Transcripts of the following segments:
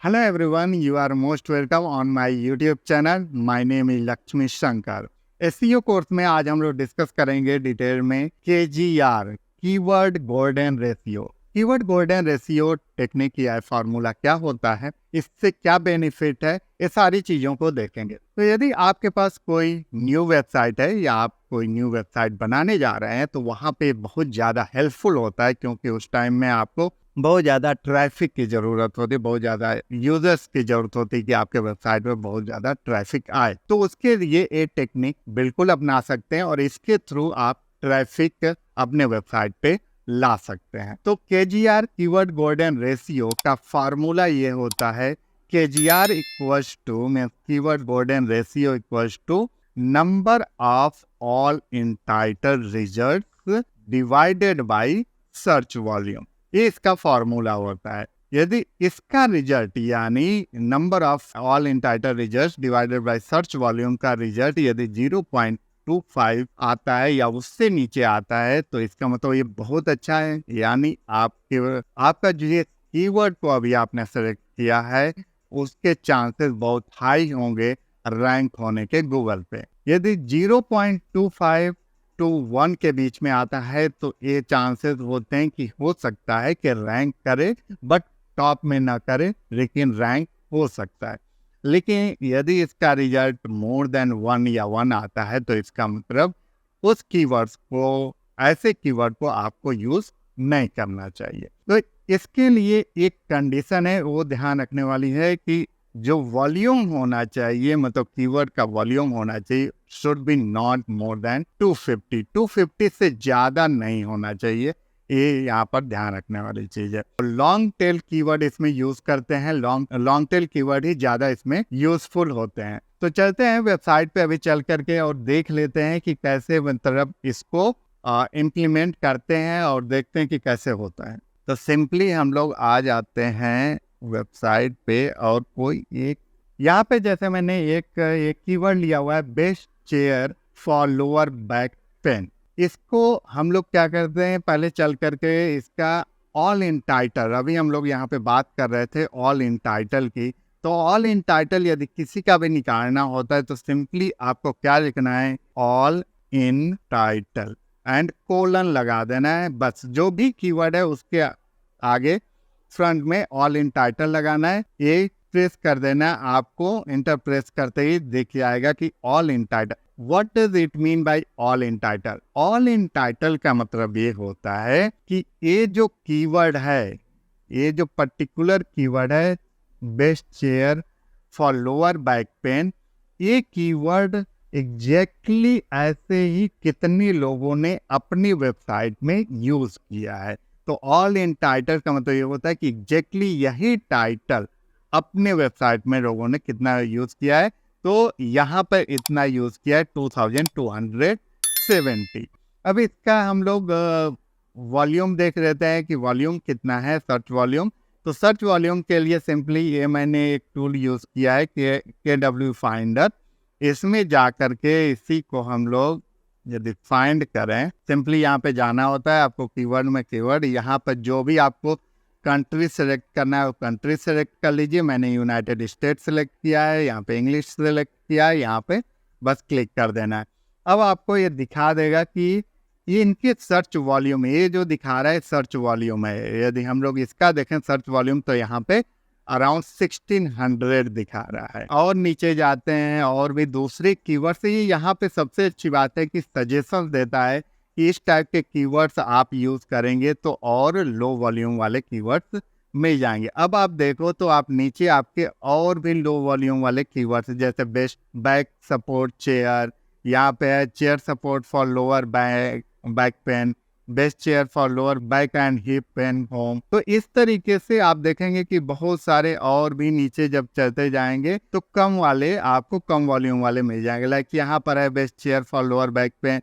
Hello everyone, you are most welcome on my YouTube channel. My name is Lakshmi Shankar. SEO course में आज हम लोग discuss करेंगे detail में KGR keyword golden ratio. Keyword golden ratio technique या formula क्या होता है, इससे क्या बेनिफिट है, ये सारी चीजों को देखेंगे। तो यदि आपके पास कोई न्यू वेबसाइट है या आप कोई न्यू वेबसाइट बनाने जा रहे हैं तो वहाँ पे बहुत ज़्यादा हेल्पफुल होता है, क्योंकि उस टाइम में आपको बहुत ज़्यादा ट्रैफिक की ज़रूरत होती है, बहुत ज़्यादा यूजर्स की ज़रूरत होती है कि आपके वेबसाइट पे बहुत ज़्यादा ट्रैफिक आए। तो उसके लिए ये टेक्निक बिल्कुल अपना सकते हैं और इसके थ्रू आप ट्रैफिक अपने वेबसाइट पे ला सकते हैं। तो KGR कीवर्ड गोल्डन रेशियो का फार्मूला ये होता है, KGR equals to means keyword golden ratio equals to number of all intitle results divided by search volume. ये इसका फॉर्मूला होता है। यदि इसका रिजल्ट यानी number of all intitle result divided by search volume का रिजल्ट यदि 0.25 आता है या उससे नीचे आता है तो इसका मतलब ये बहुत अच्छा है, यानी आपका जो ये कीवर्ड को अभी आपने सेलेक्ट किया है उसके चांसेस बहुत हाई होंगे रैंक होने के गूगल पे। यदि 0.25 टू 1 के बीच में आता है तो ये चांसेस होते हैं कि हो सकता है कि रैंक करे, बट टॉप में ना करे, लेकिन रैंक हो सकता है। लेकिन यदि इसका रिजल्ट मोर देन 1 या 1 आता है तो इसका मतलब उस कीवर्ड्स को, ऐसे कीवर्ड को आपको यूज नहीं करना चाहिए। तो इसके लिए एक कंडीशन है, वो ध्यान रखने वाली है कि जो वॉल्यूम होना चाहिए, मतलब कीवर्ड का वॉल्यूम होना चाहिए, should be not more than 250 से ज्यादा नहीं होना चाहिए। ये यहाँ पर ध्यान रखने वाली चीज है। लॉन्ग टेल कीवर्ड इसमें यूज करते हैं, लॉन्ग टेल कीवर्ड ही ज्यादा इसमें यूजफुल होते हैं। तो चलते हैं वेबसाइट पे अभी चल करके और देख लेते हैं कि कैसे मतलब इसको इम्प्लीमेंट करते हैं और देखते हैं कि कैसे होता है। तो सिंपली हम लोग आ जाते हैं वेबसाइट पे और कोई एक, यहाँ पे जैसे मैंने एक कीवर्ड लिया हुआ है, best chair for lower back pen. इसको हम लोग क्या करते हैं, पहले चल करके इसका ऑल इन टाइटल, अभी हम लोग यहाँ पे बात कर रहे थे ऑल इन टाइटल की। तो ऑल इन टाइटल यदि किसी का भी निकालना होता है तो सिंपली आपको क्या लिखना है, all in title and colon लगा देना है। बस जो भी कीवर्ड है उसके आगे फ्रंट में ऑल इन टाइटल लगाना है। ये प्रेस कर देना, आपको इंटर प्रेस करते ही देखिए आएगा कि all in title. What does it mean by all in title? All in title का मतलब ये होता है कि ये जो कीवर्ड है, ये जो पर्टिकुलर कीवर्ड है best chair for lower back pen, ये कीवर्ड एग्जैक्टली ऐसे ही कितने लोगों ने अपनी वेबसाइट में यूज किया है। तो ऑल इन टाइटल का मतलब ये होता है कि एग्जैक्टली यही टाइटल अपने वेबसाइट में लोगों ने कितना यूज किया है। तो यहाँ पर इतना यूज किया है 2270। अब इसका हम लोग वॉल्यूम देख लेते हैं कि वॉल्यूम कितना है, सर्च वॉल्यूम। तो सर्च वॉल्यूम के लिए सिंपली ये मैंने एक टूल यूज किया है KW फाइंडर। इसमें जा करके इसी को हम लोग यदि फाइंड करें, सिंपली यहाँ पे जाना होता है आपको, कीवर्ड में कीवर्ड, यहाँ पर जो भी आपको कंट्री सेलेक्ट करना है वो कंट्री सेलेक्ट कर लीजिए। मैंने यूनाइटेड स्टेट सेलेक्ट किया है, यहाँ पे इंग्लिश सेलेक्ट किया है, यहाँ पे बस क्लिक कर देना है। अब आपको ये दिखा देगा कि ये इनके सर्च वॉल्यूम, ये जो दिखा रहा है सर्च वॉल्यूम है। यदि हम लोग इसका देखें सर्च वॉल्यूम तो यहाँ पे अराउंड 1600 दिखा रहा है। और नीचे जाते हैं और भी दूसरे कीवर्ड से, ये यहाँ पे सबसे अच्छी बात है कि सजेशन देता है कि इस टाइप के कीवर्ड्स आप यूज करेंगे तो और लो वॉल्यूम वाले कीवर्ड्स मिल जाएंगे। अब आप देखो तो आप नीचे आपके और भी लो वॉल्यूम वाले कीवर्ड्स जैसे बेस्ट बैक सपोर्ट चेयर, यहाँ पे है chair support for lower back pen, best chair for lower back and hip pain home. तो इस तरीके से आप देखेंगे कि बहुत सारे और भी नीचे जब चलते जाएंगे तो कम वाले आपको कम वॉल्यूम वाले मिल जाएंगे। लाइक यहाँ पर है best chair for lower back pain,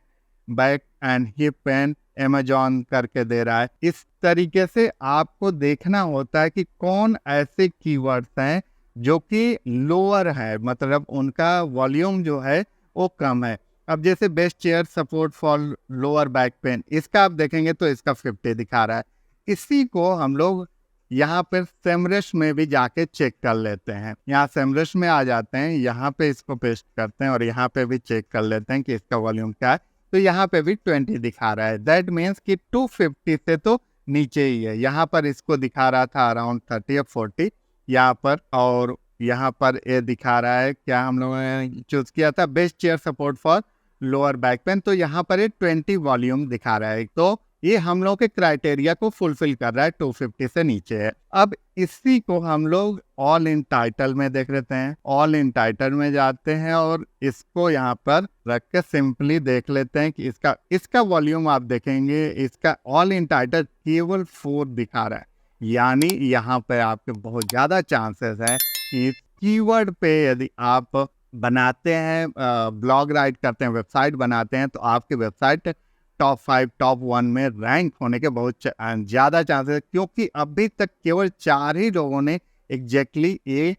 back and hip pain, Amazon करके दे रहा है। इस तरीके से आपको देखना होता है कि कौन ऐसे कीवर्ड्स हैं जो कि लोअर है, मतलब उनका वॉल्यूम जो है वो कम है। अब जैसे best chair support for lower back pen, इसका आप देखेंगे तो इसका 50 दिखा रहा है। इसी को हम लोग यहाँ पर सेमरश में भी जाके चेक कर लेते हैं। यहाँ सेमरश में आ जाते हैं, यहाँ पे इसको पेस्ट करते हैं और यहाँ पे भी चेक कर लेते हैं कि इसका वॉल्यूम क्या है। तो यहाँ पे भी 20 दिखा रहा है। दैट मीन्स कि 250 से तो नीचे ही है। यहाँ पर इसको दिखा रहा था अराउंड 30 या 40 यहाँ पर, और यहाँ पर ये दिखा रहा है क्या हम लोगों ने चूज किया था, best chair support for lower back pen. तो यहाँ पर ये 20 वॉल्यूम दिखा रहा है। तो ये हम लोग के क्राइटेरिया को फुलफिल कर रहा है, 250 से नीचे है। अब इसी को हम लोग ऑल इन टाइटल में देख लेते हैं। ऑल इन टाइटल में जाते हैं और इसको यहाँ पर रख के सिंपली देख लेते हैं कि इसका वॉल्यूम आप देखेंगे, इसका ऑल इन टाइटल केवल 4 दिखा रहा है। यानी यहाँ पे आपके बहुत ज्यादा चांसेस है कि कीवर्ड पे यदि आप बनाते हैं, ब्लॉग राइट करते हैं, वेबसाइट बनाते हैं, तो आपकी वेबसाइट टॉप 5 टॉप 1 में रैंक होने के बहुत ज़्यादा चांसेस, क्योंकि अभी तक केवल 4 ही लोगों ने एग्जैक्टली ये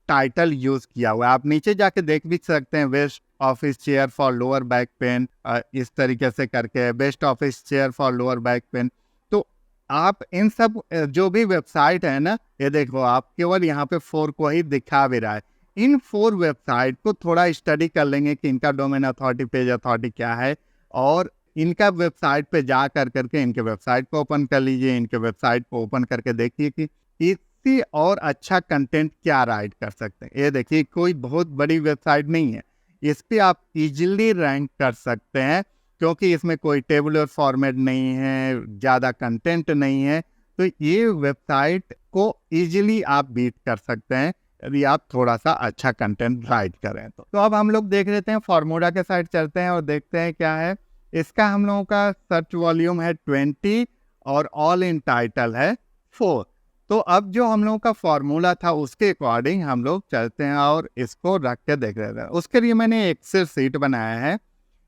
टाइटल यूज किया हुआ है। आप नीचे जाके देख भी सकते हैं, best office chair for lower back pen, इस तरीके से करके best office chair for lower back pen. तो आप इन सब जो भी वेबसाइट है ना, ये देखो आप केवल यहाँ पे 4 को ही दिखा भी रहा है। इन 4 वेबसाइट को थोड़ा स्टडी कर लेंगे कि इनका डोमेन अथॉरिटी, पेज अथॉरिटी क्या है, और इनका वेबसाइट पे जा करके इनके वेबसाइट को ओपन कर लीजिए। इनके वेबसाइट को ओपन करके देखिए कि इससे और अच्छा कंटेंट क्या राइट कर सकते हैं। ये देखिए कोई बहुत बड़ी वेबसाइट नहीं है, इस पे आप इजीली रैंक कर सकते हैं, क्योंकि इसमें कोई टेबुलर फॉर्मेट नहीं है, ज़्यादा कंटेंट नहीं है। तो ये वेबसाइट को इजीली आप बीट कर सकते हैं यदि आप थोड़ा सा अच्छा कंटेंट राइट करें। तो अब हम लोग देख लेते हैं, फॉर्मूला के साइड चलते हैं और देखते हैं क्या है। इसका हम लोगों का सर्च वॉल्यूम है 20 और ऑल इन टाइटल है 4। तो अब जो हम लोगों का फॉर्मूला था उसके अकॉर्डिंग हम लोग चलते हैं और इसको रख के देख लेते हैं। उसके लिए मैंने एक्सेल सीट बनाया है।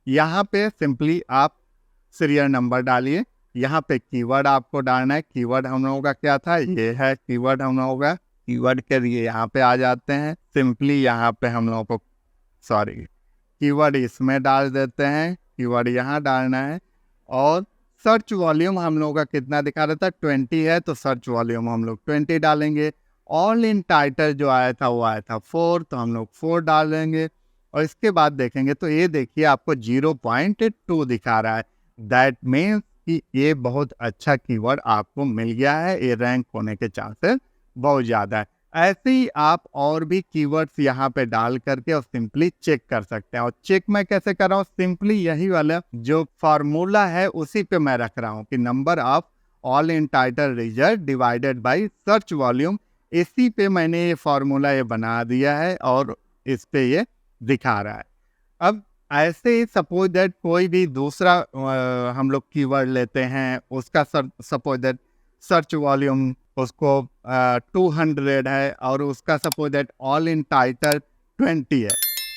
यहाँ पे सिंपली आप सीरियल नंबर डालिए, यहाँ पे कीवर्ड आपको डालना है। कीवर्ड हम लोगों का क्या था, ये है कीवर्ड हम लोगों का। कीवर्ड के लिए यहाँ पे आ जाते हैं, सिंपली यहाँ पे हम लोगों को कीवर्ड इसमें डाल देते हैं, कीवर्ड यहाँ डालना है। और सर्च वॉल्यूम हम लोगों का कितना दिखा रहा था, 20 है, तो सर्च वॉल्यूम हम लोग 20 डालेंगे। ऑल इन टाइटल जो आया था वो आया था 4, तो हम लोग 4 डाल देंगे। और इसके बाद देखेंगे तो ये देखिए आपको 0.2 दिखा रहा है। दैट मीन्स कि ये बहुत अच्छा कीवर्ड आपको मिल गया है, ये रैंक होने के चांसेस बहुत ज़्यादा है। ऐसे ही आप और भी कीवर्ड्स यहाँ पे डाल करके और सिंपली चेक कर सकते हैं। और चेक मैं कैसे कर रहा हूँ, सिंपली यही वाला जो फार्मूला है उसी पे मैं रख रहा हूँ कि number of all in title result divided by search volume. इसी पे मैंने ये फार्मूला ये बना दिया है और इस पे ये दिखा रहा है। अब ऐसे ही सपोज दैट कोई भी दूसरा हम लोग कीवर्ड लेते हैं, उसका सपोज दैट सर्च वॉल्यूम उसको 200 है और उसका suppose that all in title 20 है,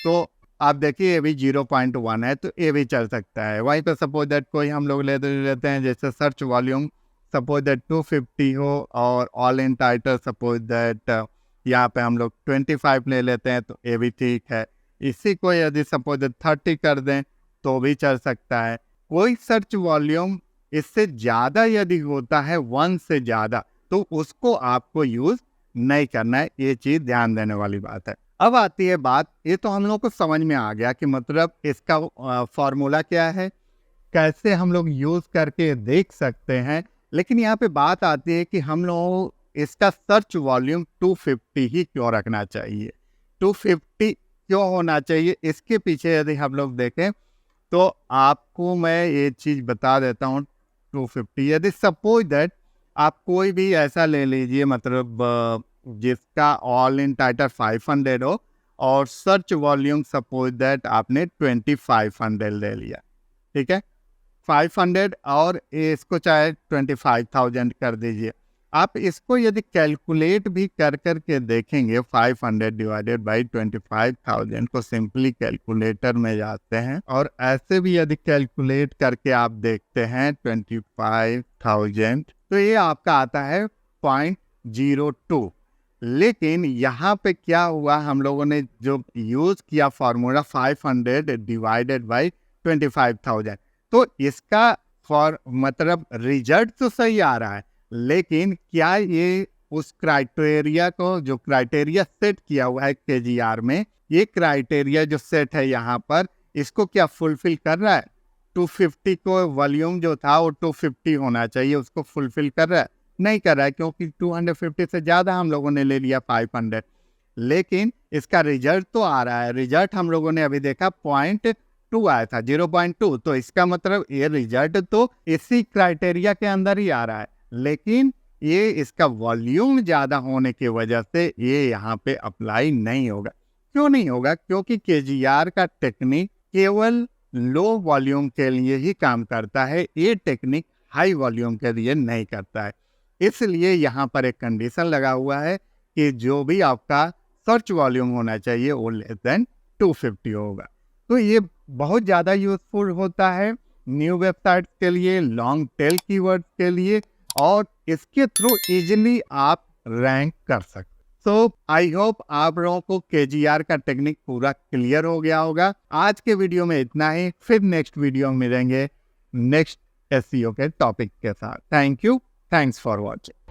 तो आप देखिए ये भी 0.1 है, तो ये भी चल सकता है। वहीं पे सपोज दैट कोई हम लोग लेते हैं जैसे सर्च वॉल्यूम सपोज दैट 250 हो और all in title suppose that यहाँ पे हम लोग 25 ले लेते हैं, तो ये भी ठीक है। इसी को यदि सपोज दैट 30 कर दें तो भी चल सकता है। कोई सर्च वॉल्यूम इससे ज़्यादा यदि होता है 1 से ज़्यादा, तो उसको आपको यूज नहीं करना है। ये चीज ध्यान देने वाली बात है। अब आती है बात, ये तो हम लोग को समझ में आ गया कि मतलब इसका फॉर्मूला क्या है, कैसे हम लोग यूज करके देख सकते हैं। लेकिन यहाँ पे बात आती है कि हम लोग इसका सर्च वॉल्यूम 250 ही क्यों रखना चाहिए, 250 क्यों होना चाहिए। इसके पीछे यदि हम लोग देखें तो आपको मैं ये चीज बता देता हूँ। 250 यदि सपोज दैट आप कोई भी ऐसा ले लीजिए, मतलब जिसका ऑल इन टाइटल 500 हो और सर्च वॉल्यूम सपोज दैट आपने 2500 ले लिया, ठीक है, 500 और इसको चाहे 25,000 कर दीजिए। आप इसको यदि कैलकुलेट भी कर करके देखेंगे, 500 डिवाइडेड बाई 25,000 को सिंपली कैलकुलेटर में जाते हैं और ऐसे भी यदि कैलकुलेट करके आप देखते हैं 25,000, तो ये आपका आता है 0.02। लेकिन यहाँ पे क्या हुआ, हम लोगों ने जो यूज किया फॉर्मूला 500 डिवाइडेड बाई 25,000, तो इसका मतलब रिजल्ट तो सही आ रहा है, लेकिन क्या ये उस क्राइटेरिया को, जो क्राइटेरिया सेट किया हुआ है केजीआर में, ये क्राइटेरिया जो सेट है यहाँ पर, इसको क्या फुलफिल कर रहा है? 250 को वॉल्यूम जो था वो 250 होना चाहिए, उसको फुलफिल कर रहा है? नहीं कर रहा है, क्योंकि 250 से ज़्यादा हम लोगों ने ले लिया 500। लेकिन इसका रिजल्ट तो आ रहा है, रिजल्ट हम लोगों ने अभी देखा 0.2 आया था, 0.2। तो इसका मतलब ये रिजल्ट तो इसी क्राइटेरिया के अंदर ही आ रहा है, लेकिन ये इसका वॉल्यूम ज़्यादा होने की वजह से ये यहाँ पे अप्लाई नहीं होगा। क्यों नहीं होगा? क्योंकि केजीआर का टेक्निक केवल लो वॉल्यूम के लिए ही काम करता है, ये टेक्निक हाई वॉल्यूम के लिए नहीं करता है। इसलिए यहाँ पर एक कंडीशन लगा हुआ है कि जो भी आपका सर्च वॉल्यूम होना चाहिए वो लेस देन 250 होगा। तो ये बहुत ज़्यादा यूजफुल होता है न्यू वेबसाइट्स के लिए, लॉन्ग टेल कीवर्ड्स के लिए, और इसके थ्रू इजीली आप रैंक कर सकते। सो आई होप आप लोगों को केजीआर का टेक्निक पूरा क्लियर हो गया होगा। आज के वीडियो में इतना ही, फिर नेक्स्ट वीडियो में मिलेंगे नेक्स्ट एसईओ के टॉपिक के साथ। Thank you, thanks for watching.